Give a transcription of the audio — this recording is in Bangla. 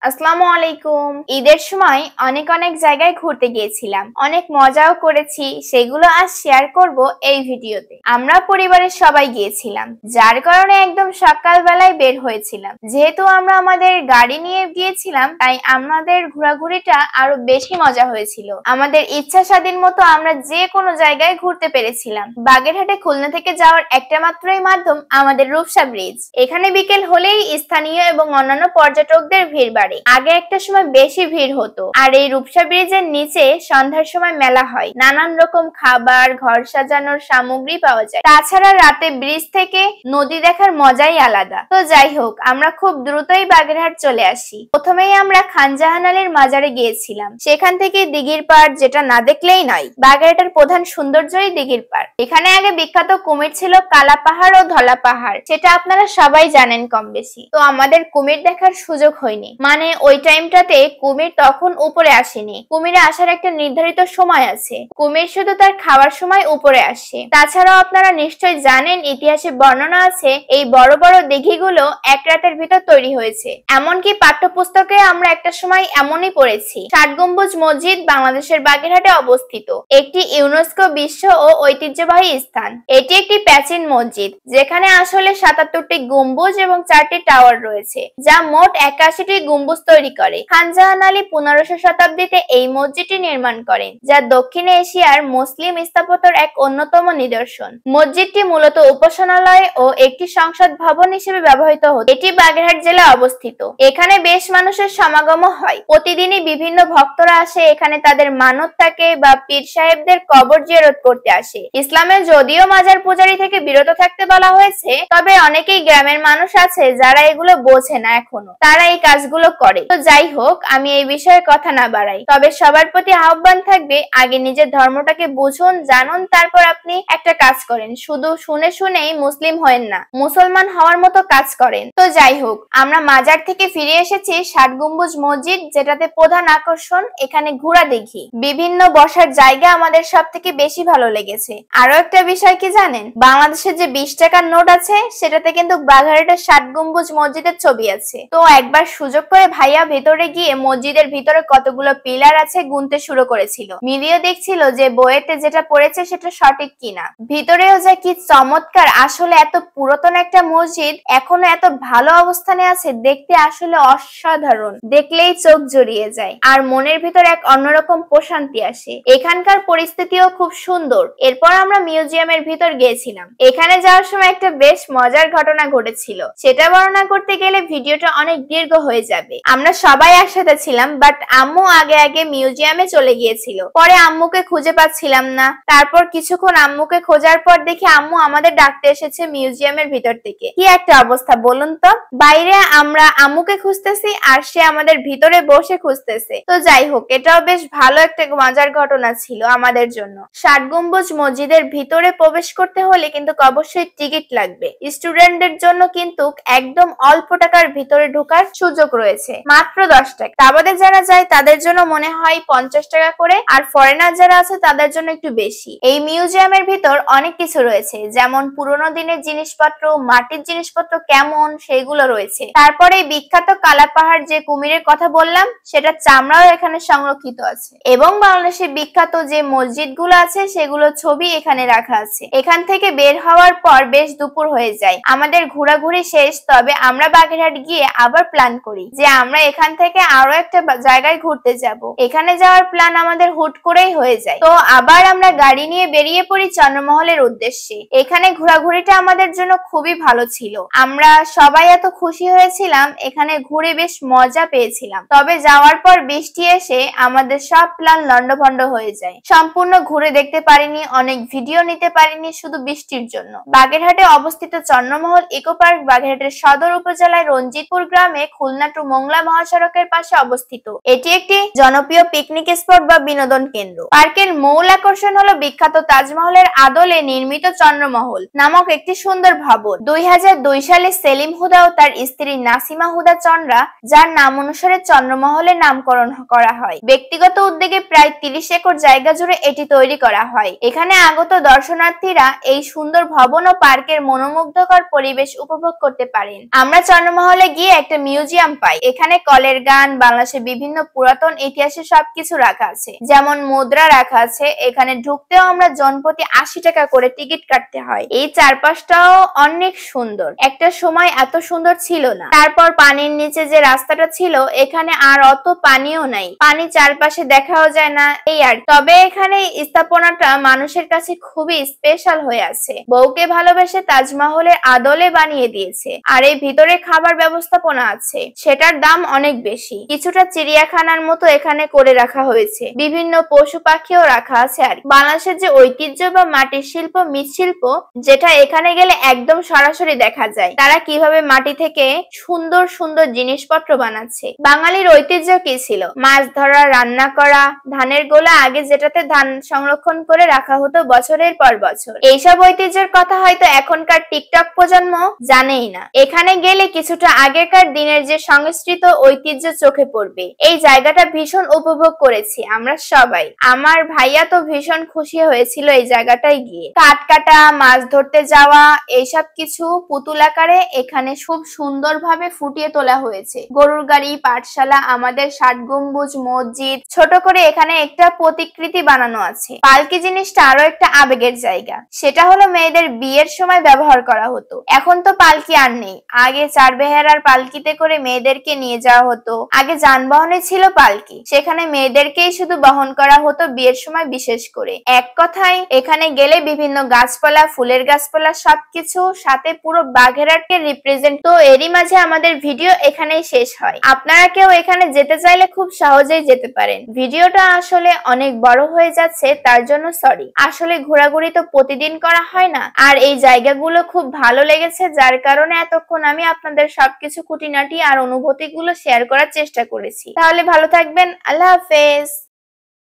আসসালামু আলাইকুম। ঈদের সময় অনেক জায়গায় ঘুরতে গিয়েছিলাম, অনেক মজাও করেছি। সেগুলো আজ শেয়ার করব এই ভিডিওতে। আমরা পরিবারের সবাই গিয়েছিলাম, যার কারণে একদম সকালবেলায় বের হয়েছিলাম। যেহেতু আমরা আমাদের গাড়ি নিয়ে গিয়েছিলাম, তাই আমাদের ঘোরাঘুরিটা আরো বেশি মজা হয়েছিল। আমাদের ইচ্ছা স্বাধীন মতো আমরা যে কোনো জায়গায় ঘুরতে পেরেছিলাম। বাগেরহাটে খুলনা থেকে যাওয়ার একটা মাত্রই মাধ্যম আমাদের রূপসা ব্রিজ। এখানে বিকেল হলেই স্থানীয় এবং অন্যান্য পর্যটকদের ভিড় বাড়ে। আগে একটা সময় বেশি ভিড় হতো। আর এই রূপসা ব্রিজের নিচে সন্ধ্যার সময় মেলা হয়, নানান রকম খাবার, ঘর সাজানোর সামগ্রী পাওয়া যায়। তাছাড়া রাতে ব্রিজ থেকে নদী দেখার মজাই আলাদা। তো যাই হোক, আমরা খুব দ্রুতই বাগেরহাট চলে আসি। প্রথমেই আমরা খান জাহান আলীর মাজারে গিয়েছিলাম। সেখান থেকে দিঘির পাড়, যেটা না দেখলেই নয়। বাগেরহাটের প্রধান সৌন্দর্যই দিঘির পাড়। এখানে আগে বিখ্যাত কুমির ছিল কালা পাহাড় ও ধলা পাহাড়, সেটা আপনারা সবাই জানেন কম বেশি। তো আমাদের কুমির দেখার সুযোগ হয়নি, মানে ওই টাইমটাতে কুমির তখন উপরে আসেনি। কুমিরে আসার একটা নির্ধারিত সময় আছে। কুমির শুধু তার খাওয়ার সময় উপরে আসে। তাছাড়াও আপনারা নিশ্চয় জানেন, ইতিহাসে বর্ণনা আছে এই বড় বড় দিঘিগুলো এক রাতের ভিতর তৈরি হয়েছে। এমনকি পাঠ্যপুস্তকে আমরা একটা সময় এমনই পড়েছি। ৬০ গম্বুজ মসজিদ বাংলাদেশের বাগেরহাটে অবস্থিত একটি ইউনেস্কো বিশ্ব ও ঐতিহ্যবাহী স্থান। এটি একটি প্রাচীন মসজিদ, যেখানে আসলে ৭৭টি গম্বুজ এবং ৪টি টাওয়ার রয়েছে, যা মোট ৮১টি গম্বুজ তৈরি করে। খান জাহান আলী ১৫০০ শতাব্দীতে এই মসজিদটি নির্মাণ করেন, যা দক্ষিণ এশিয়ার মুসলিম স্থাপত্যের এক অন্যতম নিদর্শন। মসজিদটি মূলত উপাসনালয় ও একটি সংসদ ভবন হিসেবে ব্যবহৃত হতো। এটি বাগেরহাট জেলায় অবস্থিত। এখানে বেশ মানুষের সমাগম হয়। প্রতিদিনই বিভিন্ন ভক্তরা আসে এখানে তাদের মানত থাকে বা পীর সাহেবদের কবর জিয়ারত করতে আসে। ইসলামে যদিও মাজার পূজারি থেকে বিরত থাকতে বলা হয়েছে, তবে অনেকেই গ্রামের মানুষ আছে যারা এগুলো বোঝে না এখনো, তারা এই কাজগুলো করে। তো যাই হোক, আমি এই বিষয়ে কথা না বাড়াই, তবে সবার প্রতি আহ্বান থাকবে, আগে নিজের ধর্মটাকে বুঝুন, জানুন, তারপর আপনি একটা কাজ করেন। শুধু শুনে শুনেই মুসলিম হয়েন না, মুসলমান হওয়ার মতো কাজ করেন। তো যাই হোক, আমরা মাজার থেকে ফিরে এসেছি ৬০ গম্বুজ মসজিদ, যেটাতে প্রধান আকর্ষণ এখানে ঘোড়া দিঘি। বিভিন্ন বসার জায়গা আমাদের সব থেকে বেশি ভালো লেগেছে। আরো একটা বিষয় কি জানেন, বাংলাদেশের যে ২০ টাকার নোট আছে, সেটাতে কিন্তু বাগেরহাটের ৬০ গম্বুজ মসজিদের ছবি আছে। তো একবার সুযোগ করে ভাইয়া ভেতরে গিয়ে মসজিদের ভিতরে কতগুলো পিলার আছে গুনতে শুরু করেছিল। মিলিয়ে দেখছিল যে বইয়েতে যেটা পড়েছে সেটা সঠিক কিনা। ভিতরেও যে কি চমৎকার! আসলে এত পুরাতন একটা মসজিদ এখনো এত ভালো অবস্থানে আছে, দেখতে আসলে অসাধারণ। দেখলেই চোখ জড়িয়ে যায় আর মনের ভিতর এক অন্যরকম প্রশান্তি আসে। এখানকার পরিস্থিতিও খুব সুন্দর। এরপর আমরা মিউজিয়ামের ভিতর গিয়েছিলাম। এখানে যাওয়ার সময় একটা বেশ মজার ঘটনা ঘটেছিল, সেটা বর্ণনা করতে গেলে ভিডিওটা অনেক দীর্ঘ হয়ে যাবে। আমরা সবাই একসাথে ছিলাম, বাট আম্মু আগে মিউজিয়ামে চলে গিয়েছিল। পরে আম্মুকে খুঁজে পাচ্ছিলাম না। তারপর কিছুক্ষণ আম্মুকে খোঁজার পর দেখি আম্মু আমাদের ডাকতে এসেছে মিউজিয়ামের ভিতর থেকে। কি একটা অবস্থা বলুন তো! বাইরে আমরা আম্মুকে খুঁজতেছি আর সে আমাদের ভিতরে বসে খুঁজতেছে। তো যাই হোক, এটাও বেশ ভালো একটা মজার ঘটনা ছিল আমাদের জন্য। ৬০ গম্বুজ মসজিদের ভিতরে প্রবেশ করতে হলে কিন্তু অবশ্যই টিকিট লাগবে। স্টুডেন্টদের জন্য কিন্তু একদম অল্প টাকার ভিতরে ঢোকার সুযোগ রয়েছে, মাত্র ১০ টাকা। তাবাদে যারা যায় তাদের জন্য মনে হয় ৫০ টাকা করে, আর ফরেনার যারা আছে তাদের জন্য একটু বেশি। এই মিউজিয়ামের ভিতর অনেক কিছু রয়েছে, যেমন পুরোনো দিনের জিনিসপত্র, মাটির জিনিসপত্র কেমন সেগুলো রয়েছে। তারপরে বিখ্যাত কালা পাহাড় যে কুমিরের কথা বললাম, সেটা চামড়াও এখানে সংরক্ষিত আছে। এবং বাংলাদেশের বিখ্যাত যে মসজিদ গুলো আছে সেগুলো ছবি এখানে রাখা আছে। এখান থেকে বের হওয়ার পর বেশ দুপুর হয়ে যায়। আমাদের ঘোরাঘুরি শেষ, তবে আমরা বাগেরহাট গিয়ে আবার প্ল্যান করি যে আমরা এখান থেকে আরো একটা জায়গায় ঘুরতে যাব। এখানে যাওয়ার প্ল্যান আমাদের হুট করেই হয়ে যায়। তো আবার আমরা গাড়ি নিয়ে বেরিয়ে পড়ি চন্দ্রমহলের উদ্দেশ্যে। এখানে ঘোরাঘুরিটা আমাদের জন্য খুবই ভালো ছিল। আমরা সবাই এত খুশি হয়েছিলাম, এখানে ঘুরে বেশ মজা পেয়েছিলাম। তবে যাওয়ার পর বৃষ্টি এসে আমাদের সব প্ল্যান লন্ডভন্ড হয়ে যায়। সম্পূর্ণ ঘুরে দেখতে পারিনি, অনেক ভিডিও নিতে পারিনি শুধু বৃষ্টির জন্য। বাগেরহাটে অবস্থিত চন্দ্রমহল ইকো পার্ক বাগেরহাটের সদর উপজেলায় রঞ্জিতপুর গ্রামে খুলনা টু মোংলা মহাসড়কের পাশে অবস্থিত। এটি একটি জনপ্রিয় পিকনিক স্পট বা বিনোদন কেন্দ্র। পার্কের মূল আকর্ষণ হলো বিখ্যাত তাজমহলের আদলে নির্মিত চন্দ্রমহল নামক একটি সুন্দর ভবন। ২০০২ সালে সেলিম হুদা ও তার স্ত্রী নাসিমা হুদা চন্দ্রা, যার নাম অনুসারে চন্দ্রমহলের নামকরণ করা হয়। ব্যক্তিগত উদ্যোগে প্রায় ৩০ একর জায়গা জুড়ে এটি তৈরি করা হয়। এখানে আগত দর্শনার্থীরা এই সুন্দর ভবন ও পার্কের মনোমুগ্ধকর পরিবেশ উপভোগ করতে পারেন। আমরা চন্দ্রমহলে গিয়ে একটা মিউজিয়াম পাই। এখানে কলের গান, বাংলাদেশের বিভিন্ন পুরাতন ইতিহাসের সবকিছু রাখা আছে, যেমন মুদ্রা রাখা আছে। এখানে ঢুকতেও আমরা জনপ্রতি 80 টাকা করে টিকিট কাটতে হয়। এই চারপাশটাও অনেক সুন্দর, একটা সময় এত সুন্দর ছিল না। তারপর পানির নিচে যে রাস্তাটা ছিল, এখানে আর অত পানিও নাই, পানি চারপাশে দেখাও যায় না, এই আর। তবে এখানে স্থাপনাটা মানুষের কাছে খুবই স্পেশাল হয়ে আছে। বউকে ভালোবেসে তাজমহলের আদলে বানিয়ে দিয়েছে। আর এই ভিতরে খাবার ব্যবস্থাপনা আছে, সেটার দাম অনেক বেশি। কিছুটা চিড়িয়াখানার মতো এখানে করে রাখা হয়েছে, বিভিন্ন পশু পাখিও রাখা আছে। আর বাংলাদেশের যে ঐতিহ্য বা মাটির শিল্প, মৃৎশিল্প, যেটা এখানে গেলে একদম সরাসরি দেখা যায়, তারা কিভাবে মাটি থেকে সুন্দর সুন্দর জিনিসপত্র বানাচ্ছে। বাঙালির ঐতিহ্য কি ছিল? মাছ ধরা, রান্না করা, ধানের গোলা আগে যেটাতে ধান সংরক্ষণ করে রাখা হতো বছরের পর বছর। এইসব ঐতিহ্যের কথা হয়তো এখনকার টিকটক প্রজন্ম জানেই না। এখানে গেলে কিছুটা আগেকার দিনের যে সংস্কৃত ঐতিহ্য চোখে পড়বে। এই জায়গাটা ভীষণ উপভোগ করেছি আমরা সবাই। আমার ভাইয়া তো ভীষণ খুশি হয়েছিল এই জায়গাটায় গিয়ে। কাঠ কাটা, মাছ ধরতে যাওয়া, এইসব কিছু পুতুল আকারে এখানে খুব সুন্দরভাবে ফুটিয়ে তোলা হয়েছে। গরুর গাড়ি, পাঠশালা, আমাদের 60 গম্বুজ মসজিদ, ছোট করে এখানে একটা প্রতিকৃতি বানানো আছে। পালকি জিনিসটা আরো একটা আবেগের জায়গা, সেটা হলো মেয়েদের বিয়ের সময় ব্যবহার করা হতো। এখন তো পালকি আর নেই। আগে চার বেহেরার পালকিতে করে মেয়েদেরকে নিয়ে যাওয়া হতো। আগে যানবাহনে ছিল পালকি, সেখানে মেয়েদেরকেই শুধু বহন করা হতো বিয়ের সময় বিশেষ করে। এক কথায় এখানে গেলে বিভিন্ন গাছপালা, ফুলের গাছপালা, সবকিছু সাথে পুরো বাগেরহাটকে রিপ্রেজেন্ট। তো এরই মাঝে আমাদের ভিডিও এখানেই শেষ হয়। আপনারা কেউ এখানে যেতে চাইলে খুব সহজেই যেতে পারেন। ভিডিওটা আসলে অনেক বড় হয়ে যাচ্ছে, তার জন্য সরি। আসলে ঘোরাঘুরি তো প্রতিদিন করা হয় না, আর এই জায়গাগুলো খুব ভালো লেগেছে, যার কারণে এতক্ষণ আমি আপনাদের সবকিছু খুঁটিনাটি আর অনুভূতিগুলো শেয়ার করার চেষ্টা করেছি। তাহলে ভালো থাকবেন, আল্লাহ হাফেজ।